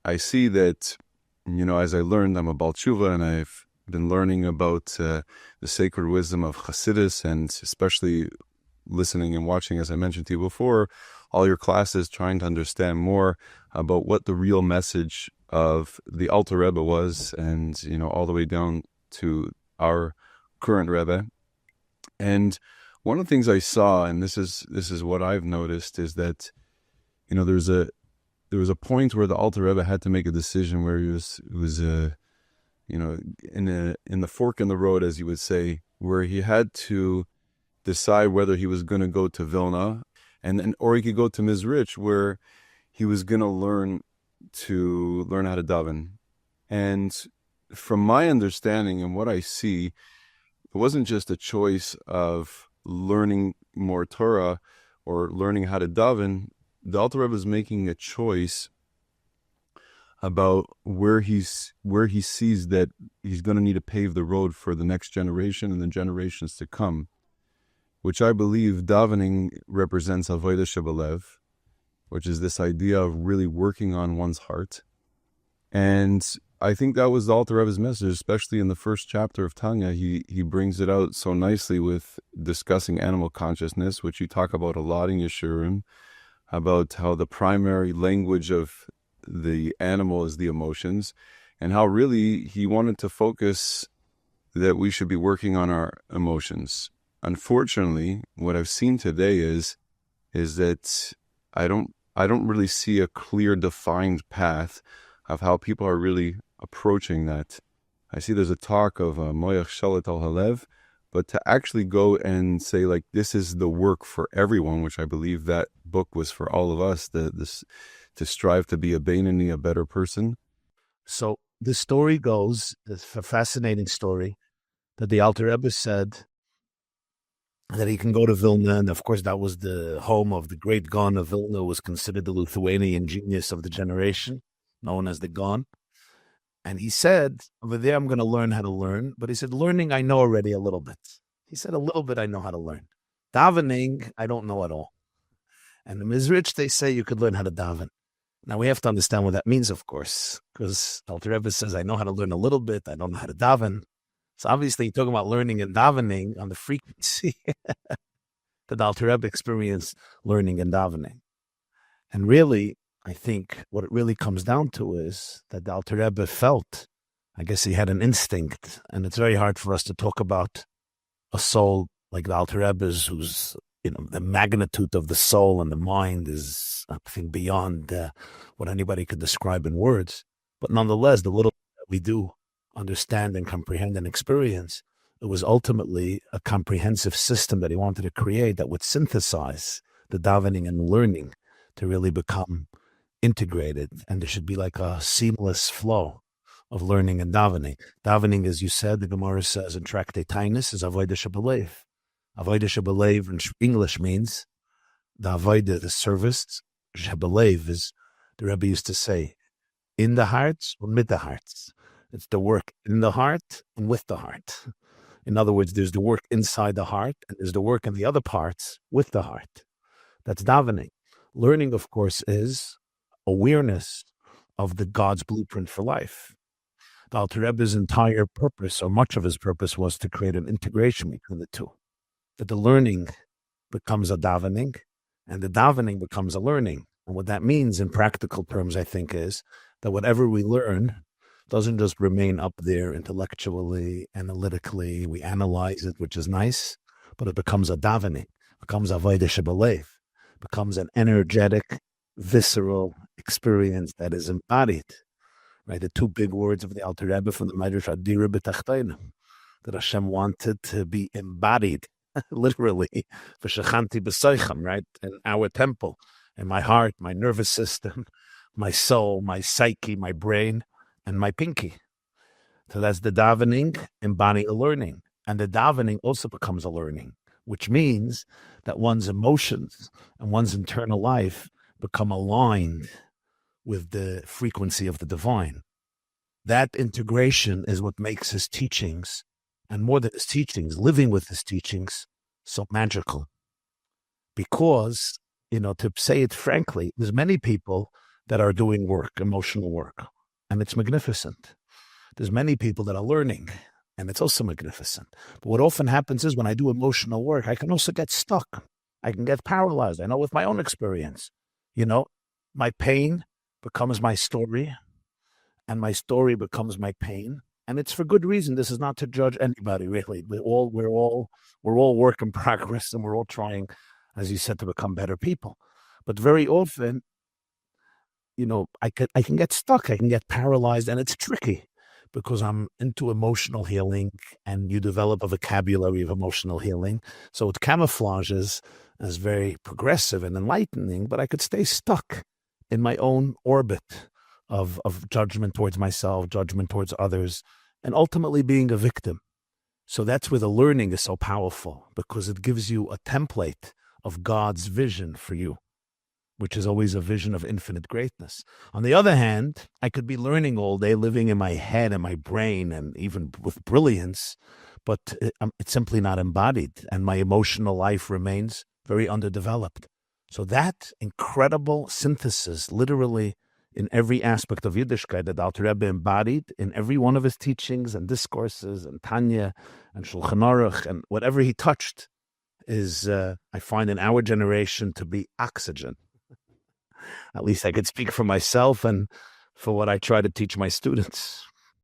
I see that, as I learned, I'm a Baal Tshuva, and I've been learning about the sacred wisdom of Chassidus, and especially listening and watching, as I mentioned to you before, all your classes, trying to understand more about what the real message of the Alter Reba was, and, all the way down to our current Rebbe. And one of the things I saw, and this is what I've noticed, is that, there was a point where the Alter Rebbe had to make a decision where he was in the fork in the road, as you would say, where he had to decide whether he was going to go to Vilna, or he could go to Mizrich, where he was going to learn how to daven. And from my understanding and what I see, it wasn't just a choice of learning more Torah or learning how to daven. The Alter Rebbe is making a choice about where he sees that he's going to need to pave the road for the next generation and the generations to come, which I believe davening represents avodah shebelev, which is this idea of really working on one's heart. And I think that was the Alter Rebbe's message, especially in the first chapter of Tanya. He brings it out so nicely with discussing animal consciousness, which you talk about a lot in Yeshurim, about how the primary language of the animal is the emotions, and how really he wanted to focus that we should be working on our emotions. Unfortunately, what I've seen today is that I don't really see a clear defined path of how people are really approaching that. I see there's a talk of Moyach Shalit al Halev, but to actually go and say, like, this is the work for everyone, which I believe that book was for all of us, to strive to be a Beinoni, a better person. So the story goes, it's a fascinating story, that the Alter Rebbe said that he can go to Vilna, and of course that was the home of the great Gaon of Vilna, was considered the Lithuanian genius of the generation, known as the Gaon. And he said, over there I'm going to learn how to learn, but he said, learning I know already a little bit. He said, a little bit I know how to learn. Davening, I don't know at all. And in Mizrich, they say you could learn how to daven. Now we have to understand what that means, of course, because Alter Rebbe says, I know how to learn a little bit, I don't know how to daven. So obviously, you're talking about learning and davening on the frequency that Alter Rebbe experienced learning and davening. And really, I think what it really comes down to is that the Alter Rebbe felt, I guess he had an instinct, and it's very hard for us to talk about a soul like the Alter Rebbe's, who's, the magnitude of the soul and the mind is, I think, beyond what anybody could describe in words. But nonetheless, the little that we do understand and comprehend and experience, it was ultimately a comprehensive system that he wanted to create that would synthesize the davening and learning to really become integrated, and there should be like a seamless flow of learning and davening. Davening, as you said, the Gemara says in Tractate Tainus, is avodah shebelev. Avodah shebelev in English means the avodah, the service. Shebelev is, the Rebbe used to say, in the hearts or mit the hearts. It's the work in the heart and with the heart. In other words, there's the work inside the heart, and there's the work in the other parts with the heart. That's davening. Learning, of course, is awareness of the God's blueprint for life. The Alter Rebbe's entire purpose, or much of his purpose, was to create an integration between the two. That the learning becomes a davening, and the davening becomes a learning. And what that means in practical terms, I think, is that whatever we learn doesn't just remain up there intellectually, analytically. We analyze it, which is nice, but it becomes a davening, becomes avodah shebelev, becomes an energetic, visceral experience that is embodied. Right, the two big words of the Alter Rebbe from the Medrash Adira B'Tachtonim, that Hashem wanted to be embodied, literally, v'shechanti b'soichem, right, in our temple, in my heart, my nervous system, my soul, my psyche, my brain, and my pinky. So that's the davening, embodying a learning. And the davening also becomes a learning, which means that one's emotions and one's internal life become aligned with the frequency of the divine. That integration is what makes his teachings, and more than his teachings, living with his teachings, so magical. Because, to say it frankly, there's many people that are doing work, emotional work. And it's magnificent. There's many people that are learning, and it's also magnificent. But what often happens is when I do emotional work, I can also get stuck. I can get paralyzed. I know with my own experience, you know, my pain becomes my story, and my story becomes my pain. And it's for good reason. This is not to judge anybody, really. We're all work in progress, and we're all trying, as you said, to become better people. But very often, I can get stuck, I can get paralyzed, and it's tricky because I'm into emotional healing, and you develop a vocabulary of emotional healing. So it camouflages as very progressive and enlightening, but I could stay stuck in my own orbit of judgment towards myself, judgment towards others, and ultimately being a victim. So that's where the learning is so powerful, because it gives you a template of God's vision for you, which is always a vision of infinite greatness. On the other hand, I could be learning all day, living in my head and my brain, and even with brilliance, but it's simply not embodied, and my emotional life remains very underdeveloped. So that incredible synthesis, literally in every aspect of Yiddishkeit, that Alter Rebbe embodied in every one of his teachings and discourses and Tanya and Shulchan Aruch, and whatever he touched is, I find in our generation, to be oxygen. At least I could speak for myself and for what I try to teach my students.